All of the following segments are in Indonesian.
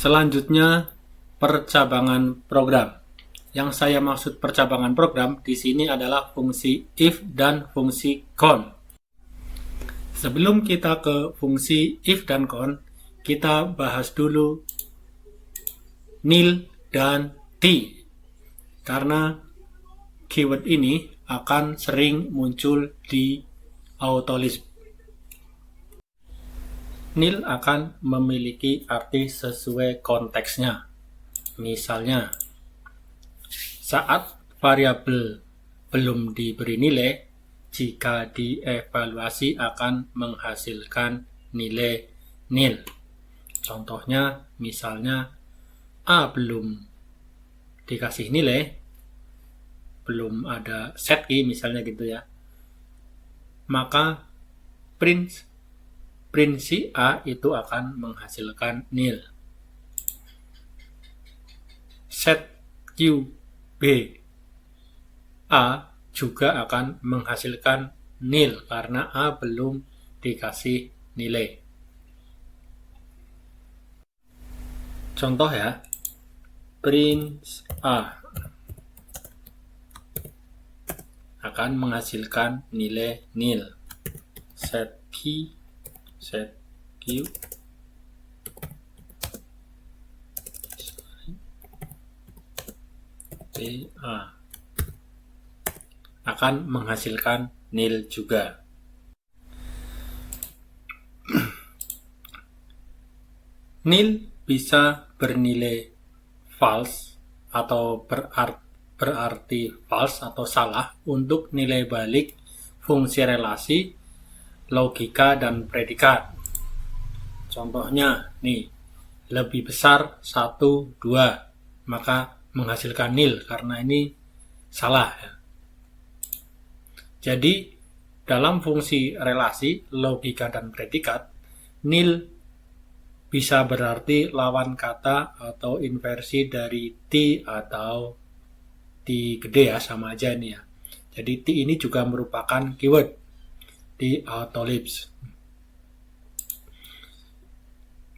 Selanjutnya, percabangan program. Yang saya maksud percabangan program di sini adalah fungsi if dan fungsi count. Sebelum kita ke fungsi if dan count, kita bahas dulu nil dan t. Karena keyword ini akan sering muncul di AutoLisp. Nil akan memiliki arti sesuai konteksnya. Misalnya, saat variabel belum diberi nilai, jika dievaluasi akan menghasilkan nilai nil. Contohnya, misalnya A belum dikasih nilai, belum ada set key misalnya gitu ya, maka print si A itu akan menghasilkan nil. Set Q B A juga akan menghasilkan nil karena A belum dikasih nilai. Contoh ya, print A akan menghasilkan nilai nil. Set Q A akan menghasilkan nil juga. Nil bisa bernilai false atau berarti false atau salah untuk nilai balik fungsi relasi, logika, dan predikat. Contohnya nih, lebih besar 1, 2, maka menghasilkan nil karena ini salah ya. Jadi dalam fungsi relasi, logika, dan predikat, nil bisa berarti lawan kata atau inversi dari T atau T gede ya, sama aja ini ya. Jadi T ini juga merupakan keyword di AutoLisp.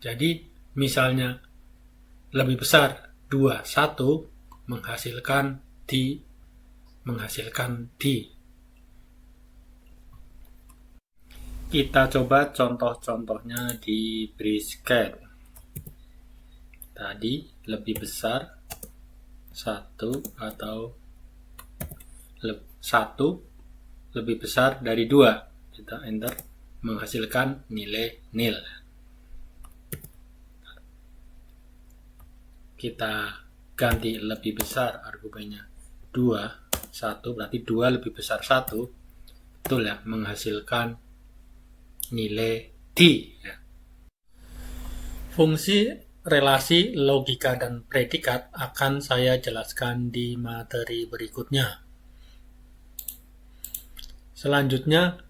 Jadi misalnya lebih besar 2, 1 menghasilkan D. Kita coba contoh-contohnya di brisket. Tadi lebih besar 1 atau 1 lebih besar dari 2. Kita enter, menghasilkan nilai nil. Kita ganti lebih besar argumennya 2, 1, berarti 2 lebih besar 1. Betul ya, menghasilkan nilai D ya. Fungsi relasi, logika, dan predikat akan saya jelaskan di materi berikutnya. Selanjutnya,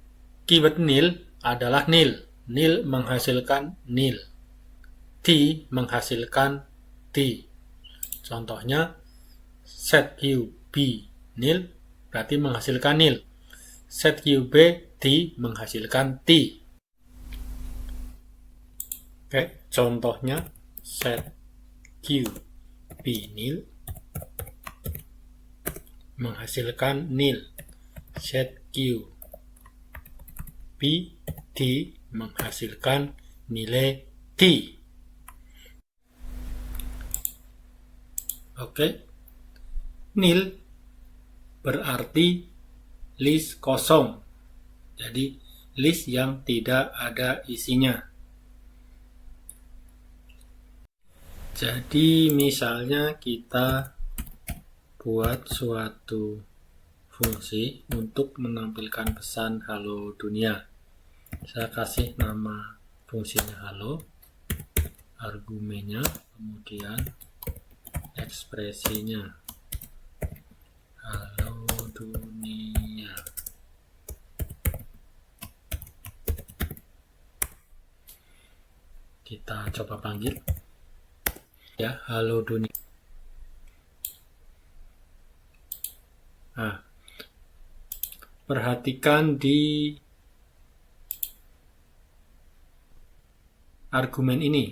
keyword nil adalah nil. Nil menghasilkan nil. T menghasilkan T. Contohnya, set Q B nil berarti menghasilkan nil. Set Q B T menghasilkan T. Oke, contohnya set Q B nil menghasilkan nil. Set Q B T menghasilkan nilai T. Oke, nil berarti list kosong. Jadi list yang tidak ada isinya. Jadi misalnya kita buat suatu fungsi untuk menampilkan pesan halo dunia. Saya kasih nama fungsinya halo, argumennya, kemudian ekspresinya halo dunia. Kita coba panggil ya, halo dunia. Nah, perhatikan di argumen ini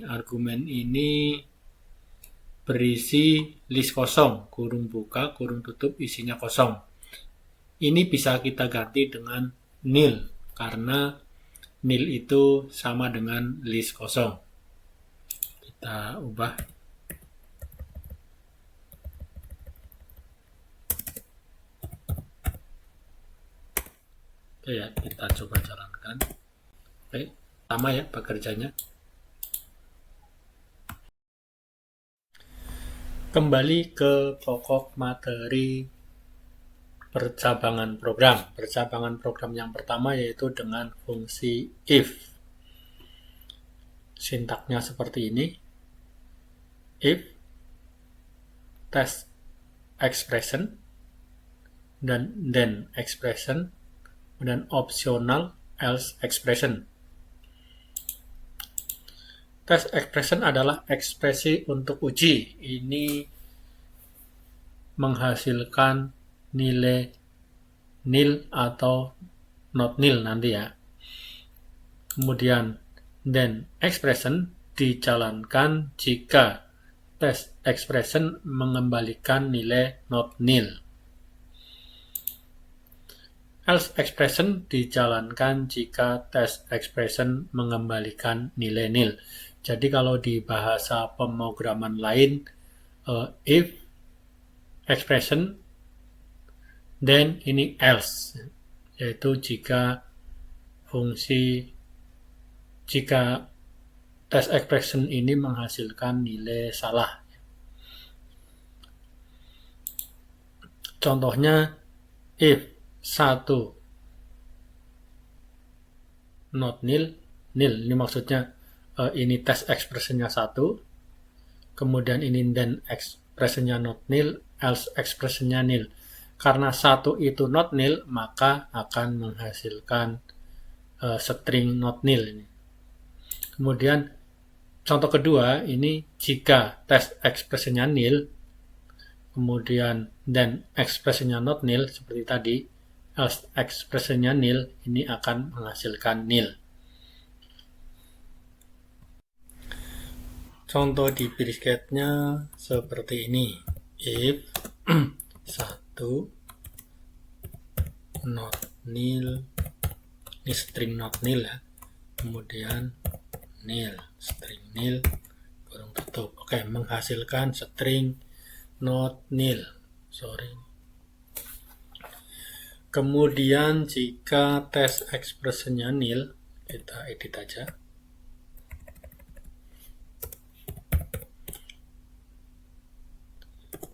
berisi list kosong, kurung buka, kurung tutup, isinya kosong. Ini bisa kita ganti dengan nil, karena nil itu sama dengan list kosong. Kita ubah. Oke ya, kita coba jalankan. Oke, sama ya pekerjanya. Kembali ke pokok materi percabangan program. Percabangan program yang pertama yaitu dengan fungsi if. Sintaknya seperti ini. If test expression dan then expression dan optional else expression. Test expression adalah ekspresi untuk uji. Ini menghasilkan nilai nil atau not nil nanti ya. Kemudian then expression dijalankan jika test expression mengembalikan nilai not nil. Else expression dijalankan jika test expression mengembalikan nilai nil. Jadi kalau di bahasa pemrograman lain, if expression, then ini else, yaitu jika test expression ini menghasilkan nilai salah. Contohnya, if 1 not nil, ini maksudnya ini test expressionnya 1, kemudian ini then expressionnya not nil, else expressionnya nil. Karena 1 itu not nil, maka akan menghasilkan string not nil ini. Kemudian contoh kedua, ini jika test expressionnya nil, kemudian then expressionnya not nil seperti tadi, else expressionnya nil, ini akan menghasilkan nil. Contoh di brisketnya seperti ini. If 1 not nil, ini string not nil ya, kemudian nil, string nil, kurung tutup. Oke, menghasilkan string not nil. Kemudian jika test expressionnya nil, kita edit aja.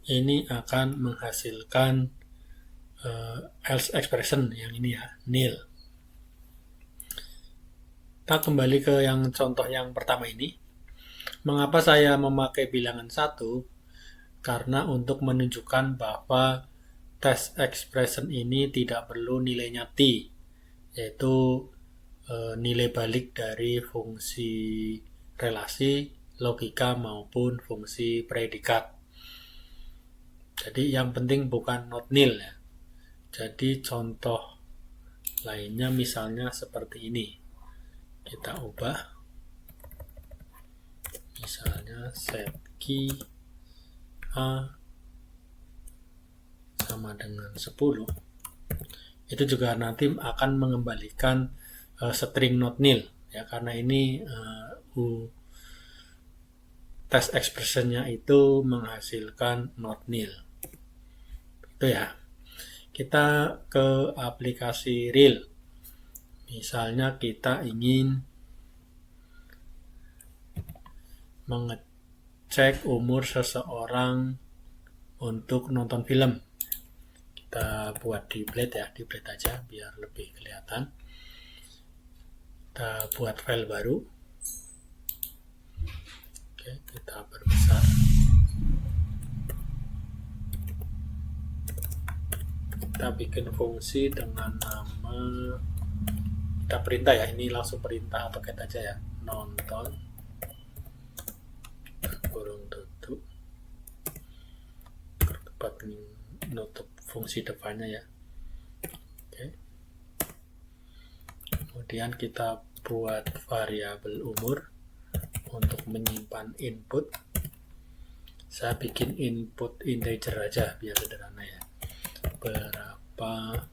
Ini akan menghasilkan else expression yang ini ya, nil. Kita kembali ke yang contoh yang pertama ini. Mengapa saya memakai bilangan 1? Karena untuk menunjukkan bahwa test expression ini tidak perlu nilainya t, yaitu nilai balik dari fungsi relasi, logika maupun fungsi predikat. Jadi yang penting bukan not nil ya. Jadi contoh lainnya misalnya seperti ini. Kita ubah. Misalnya set key A sama dengan 10. Itu juga nanti akan mengembalikan string not nil ya, karena ini test expressionnya itu menghasilkan not nil. Itu ya. Kita ke aplikasi real. Misalnya kita ingin mengecek umur seseorang untuk nonton film. Kita buat di Blade ya, di Blade aja biar lebih kelihatan. Kita buat file baru. Oke, kita perbesar. Kita bikin fungsi dengan nama, kita perintah ya, ini langsung perintah atau get aja ya, nonton kurung tutup, tempat nutup fungsi depannya ya. Oke. Kemudian kita buat variabel umur untuk menyimpan input. Saya bikin input integer aja biar sederhana ya. Berapa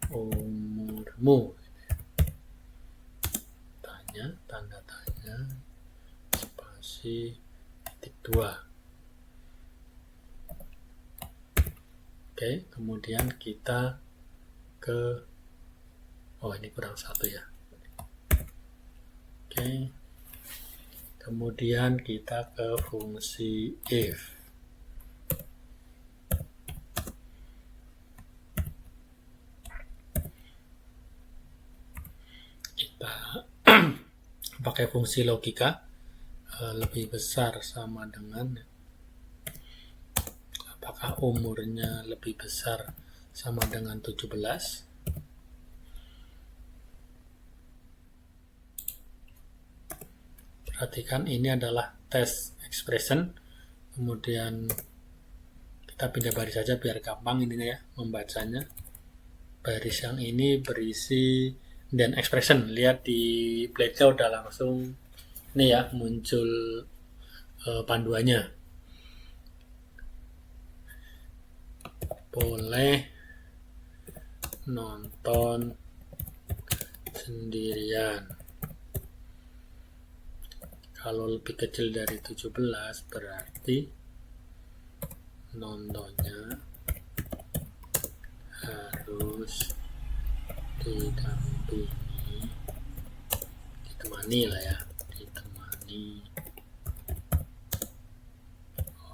umurmu? Tanya, tanda tanya, spasi, titik 2. Oke, kemudian kita ke, ini kurang 1 ya. Oke, kemudian kita ke fungsi if. Kita pakai fungsi logika, lebih besar sama dengan, apakah umurnya lebih besar sama dengan 17? Perhatikan ini adalah test expression, kemudian kita pindah baris saja biar gampang ininya ya membacanya. Baris yang ini berisi dan expression, lihat di blade-nya udah langsung ini ya muncul panduannya. Boleh nonton sendirian. Kalau lebih kecil dari 17 berarti nontonnya harus ditemani lah ya, ditemani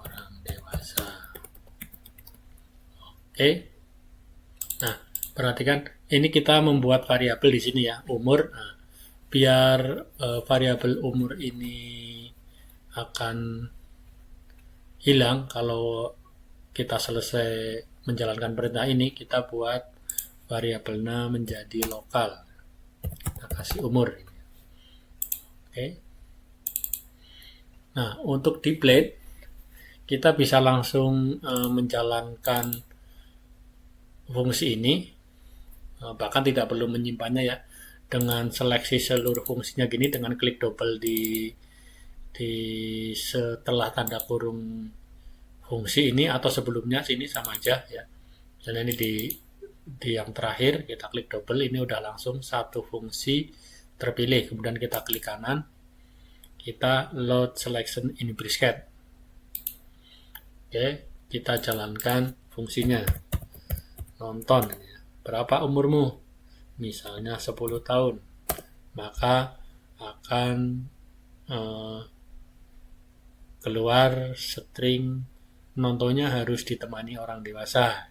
orang dewasa. Oke. Nah, perhatikan ini kita membuat variabel di sini ya, umur. Nah, biar variabel umur ini akan hilang kalau kita selesai menjalankan perintah ini, kita buat variabelnya menjadi lokal. Kita kasih umur. Oke. Nah, untuk di blade kita bisa langsung menjalankan fungsi ini, bahkan tidak perlu menyimpannya ya. Dengan seleksi seluruh fungsinya gini, dengan klik double di setelah tanda kurung fungsi ini atau sebelumnya sini sama aja ya. Dan ini di yang terakhir kita klik double, ini udah langsung satu fungsi terpilih. Kemudian kita klik kanan, kita load selection in brisket. Oke, kita jalankan fungsinya. Nonton, berapa umurmu? Misalnya 10 tahun, maka akan keluar string nontonnya harus ditemani orang dewasa.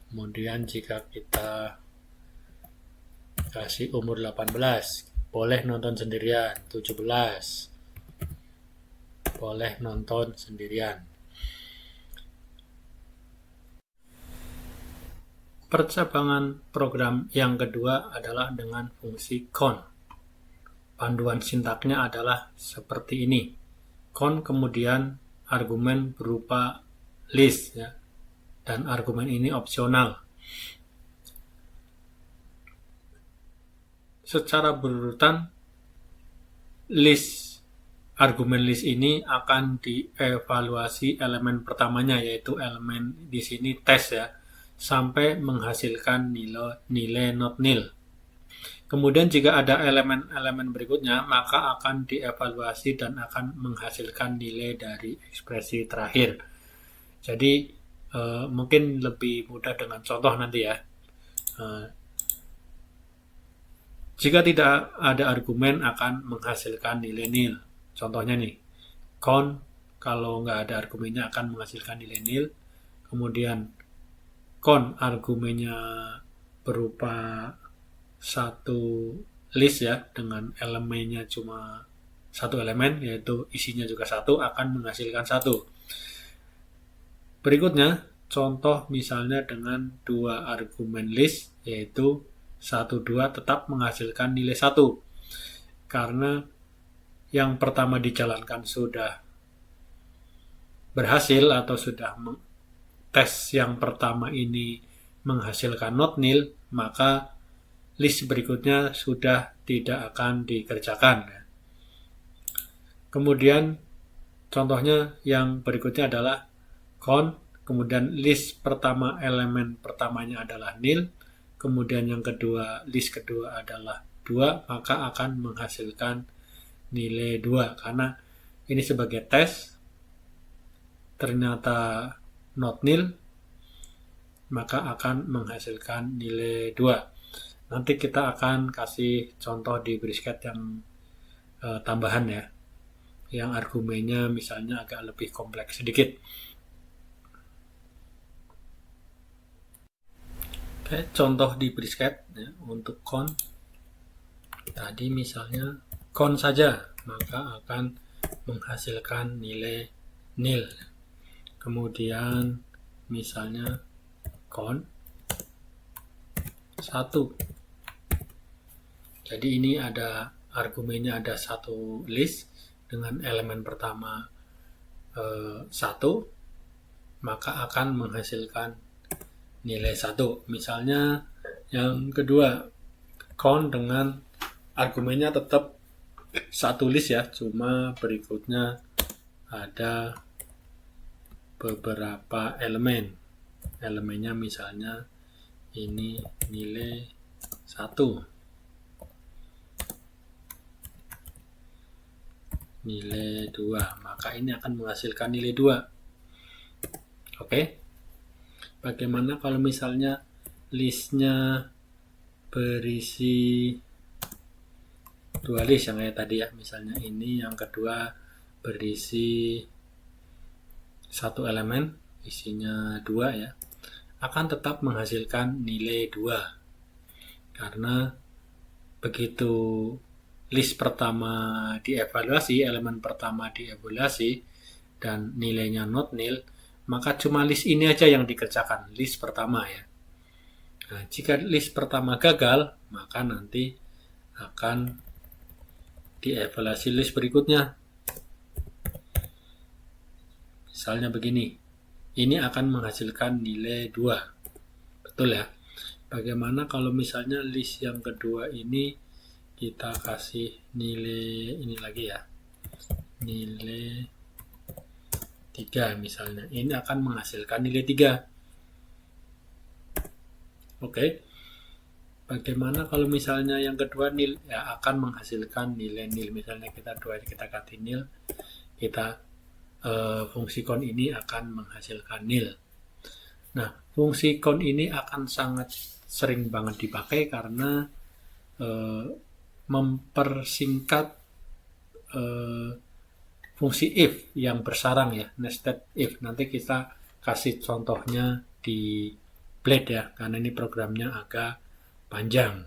Kemudian jika kita kasih umur 18, boleh nonton sendirian. 17, boleh nonton sendirian. Percabangan program yang kedua adalah dengan fungsi con. Panduan sintaknya adalah seperti ini. Con kemudian argumen berupa list ya. Dan argumen ini opsional. Secara berurutan argumen list ini akan dievaluasi elemen pertamanya, yaitu elemen di sini tes ya, sampai menghasilkan nilai not nil. Kemudian jika ada elemen-elemen berikutnya, maka akan dievaluasi dan akan menghasilkan nilai dari ekspresi terakhir. Jadi mungkin lebih mudah dengan contoh nanti ya. Jika tidak ada argumen akan menghasilkan nilai nil. Contohnya nih, con kalau nggak ada argumennya akan menghasilkan nilai nil. Kemudian con argumennya berupa satu list ya, dengan elemennya cuma satu elemen, yaitu isinya juga satu, akan menghasilkan satu. Berikutnya contoh misalnya dengan dua argumen list, yaitu 1, 2 tetap menghasilkan nilai 1 karena yang pertama dijalankan sudah berhasil atau sudah tes yang pertama ini menghasilkan not nil, maka list berikutnya sudah tidak akan dikerjakan. Kemudian Contohnya yang berikutnya adalah count, kemudian list pertama elemen pertamanya adalah nil, kemudian yang kedua list kedua adalah 2, maka akan menghasilkan nilai 2 karena ini sebagai tes ternyata not nil, maka akan menghasilkan nilai 2. Nanti kita akan kasih contoh di brisket yang tambahan ya, yang argumennya misalnya agak lebih kompleks sedikit. Oke, contoh di brisket ya, untuk count tadi misalnya count saja, maka akan menghasilkan nilai nil. Kemudian misalnya count 1. Jadi ini ada argumennya, ada satu list dengan elemen pertama 1, maka akan menghasilkan nilai 1. Misalnya yang kedua, count dengan argumennya tetap satu list ya, cuma berikutnya ada beberapa elemen. Elemennya misalnya ini nilai 1, nilai 2, maka ini akan menghasilkan nilai 2. Oke. Bagaimana kalau misalnya listnya berisi 2 list yang kayak tadi ya, misalnya ini yang kedua berisi 1 elemen isinya 2 ya, akan tetap menghasilkan nilai 2 karena begitu list pertama dievaluasi, elemen pertama dievaluasi dan nilainya not nil, maka cuma list ini aja yang dikerjakan, list pertama ya. Nah, jika list pertama gagal, maka nanti akan dievaluasi list berikutnya. Misalnya begini, ini akan menghasilkan nilai 2. Betul ya? Bagaimana kalau misalnya list yang kedua ini kita kasih nilai ini lagi ya, nilai 3 misalnya, ini akan menghasilkan nilai 3. Oke. Bagaimana kalau misalnya yang kedua nil, ya akan menghasilkan nilai nil. Misalnya kita kasih nil, kita fungsi count ini akan menghasilkan nil. Nah, fungsi count ini akan sangat sering banget dipakai karena mempersingkat fungsi if yang bersarang ya, nested if. Nanti kita kasih contohnya di Blade ya, karena ini programnya agak panjang.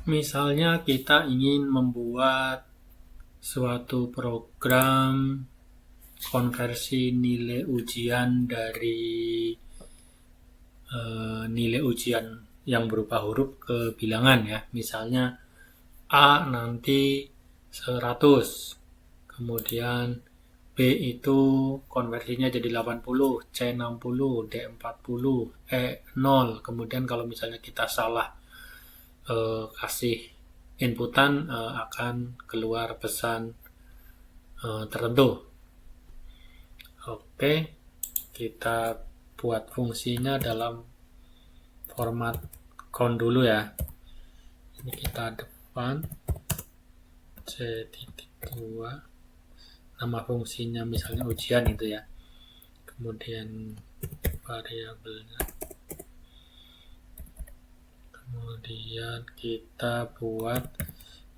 Misalnya kita ingin membuat suatu program konversi nilai ujian dari nilai ujian yang berupa huruf ke bilangan ya. Misalnya A nanti 100, kemudian B itu konversinya jadi 80, C 60, D 40, E 0. Kemudian kalau misalnya kita salah kasih inputan akan keluar pesan tertentu. Oke, kita buat fungsinya dalam format count dulu ya. Ini kita depan C.2, nama fungsinya misalnya ujian itu ya, kemudian variabelnya, kemudian kita buat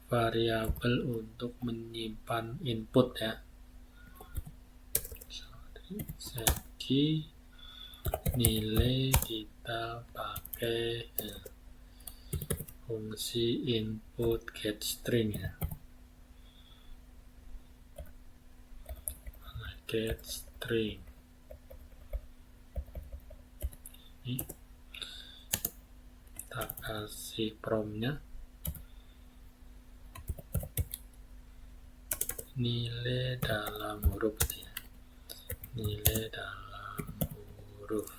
variabel untuk menyimpan input ya. Segi nilai kita pakai fungsi input getString ya, getString. Ini kita kasih promnya nilai dalam huruf ya, nilai dalam huruf.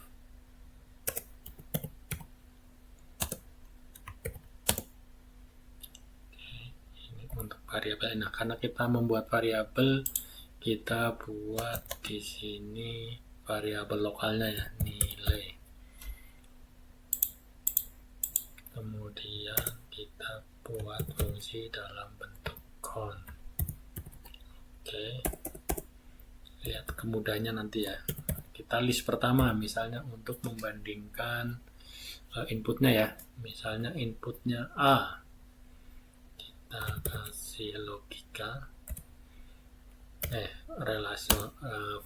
Oke, ini untuk variabel. Nah, karena kita membuat variabel, kita buat di sini variabel lokalnya ya, nilai. Kemudian kita buat fungsi dalam bentuk count. Oke. Lihat kemudahannya nanti ya. Kita list pertama misalnya untuk membandingkan inputnya ya. Misalnya inputnya A. Kita kasih logika.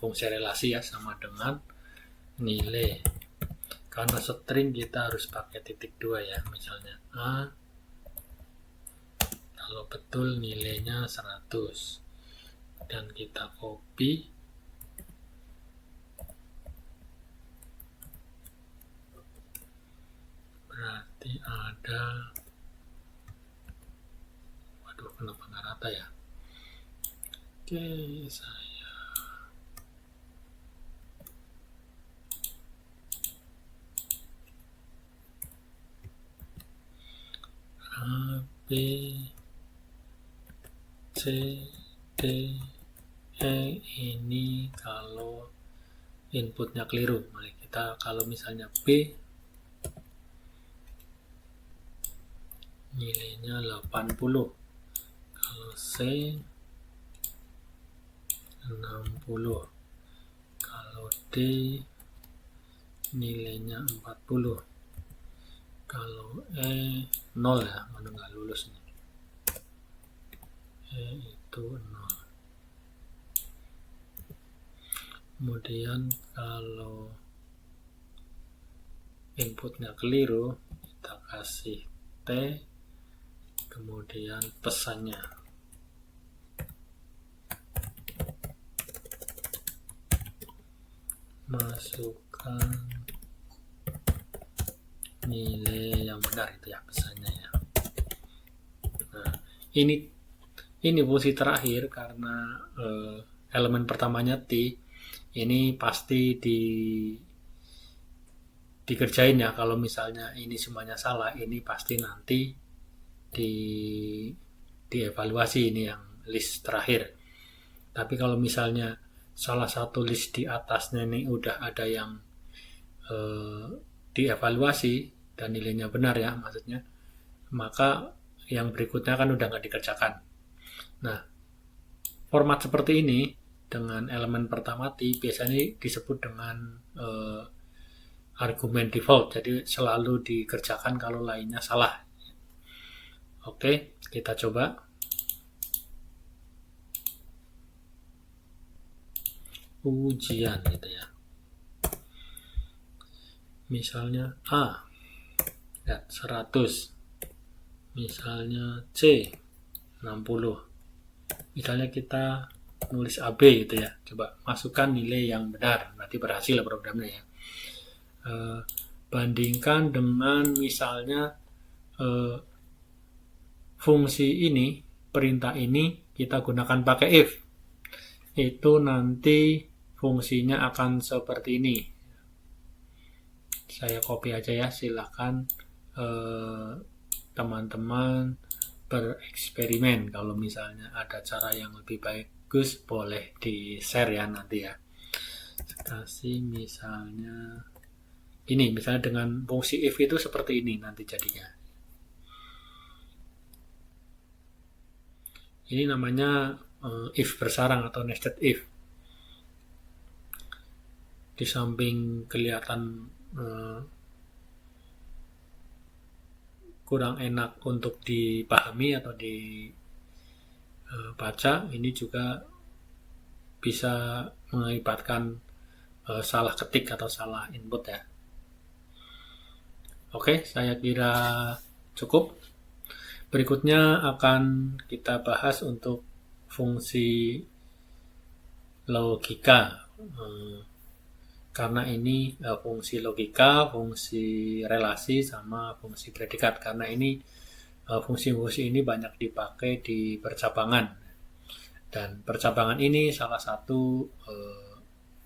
Fungsi relasi ya, sama dengan nilai. Karena string kita harus pakai titik 2 ya. Misalnya A. Kalau betul nilainya 100. Dan kita copy. Berarti ada, waduh kenapa nggak rata ya. Oke, saya A, B, C, D, E. Ini kalau inputnya keliru. Mari kita, kalau misalnya B nilainya 80, kalau C 60, kalau D nilainya 40, kalau E 0 ya, mana nggak lulus nih, E itu 0. Kemudian kalau inputnya keliru, kita kasih T, kemudian pesannya. Masukkan nilai yang benar, itu ya pesannya ya. Nah, ini fungsi terakhir karena elemen pertamanya T, ini pasti dikerjain ya. Kalau misalnya ini semuanya salah, ini pasti nanti dievaluasi, ini yang list terakhir. Tapi kalau misalnya salah satu list di atasnya ini udah ada yang dievaluasi dan nilainya benar ya, maksudnya, maka yang berikutnya kan udah nggak dikerjakan. Nah, format seperti ini dengan elemen pertama T biasanya disebut dengan argumen default, jadi selalu dikerjakan kalau lainnya salah. Oke, kita coba. Ujian gitu ya. Misalnya A, lihat 100. Misalnya C, 60. Misalnya kita nulis AB gitu ya. Coba masukkan nilai yang benar, berarti berhasil programnya ya. Bandingkan dengan misalnya fungsi ini, perintah ini kita gunakan pakai if. Itu nanti fungsinya akan seperti ini. Saya copy aja ya, silakan teman-teman bereksperimen. Kalau misalnya ada cara yang lebih bagus, boleh di-share ya nanti ya. Kasih misalnya ini, misalnya dengan fungsi if itu seperti ini nanti jadinya. Ini namanya if bersarang atau nested if. Di samping kelihatan kurang enak untuk dipahami atau dibaca, ini juga bisa mengakibatkan salah ketik atau salah input ya. Oke, saya kira cukup. Berikutnya akan kita bahas untuk fungsi logika. Karena ini fungsi logika, fungsi relasi, sama fungsi predikat. Karena ini fungsi-fungsi ini banyak dipakai di percabangan. Dan percabangan ini salah satu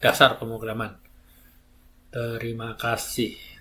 dasar pemrograman. Terima kasih.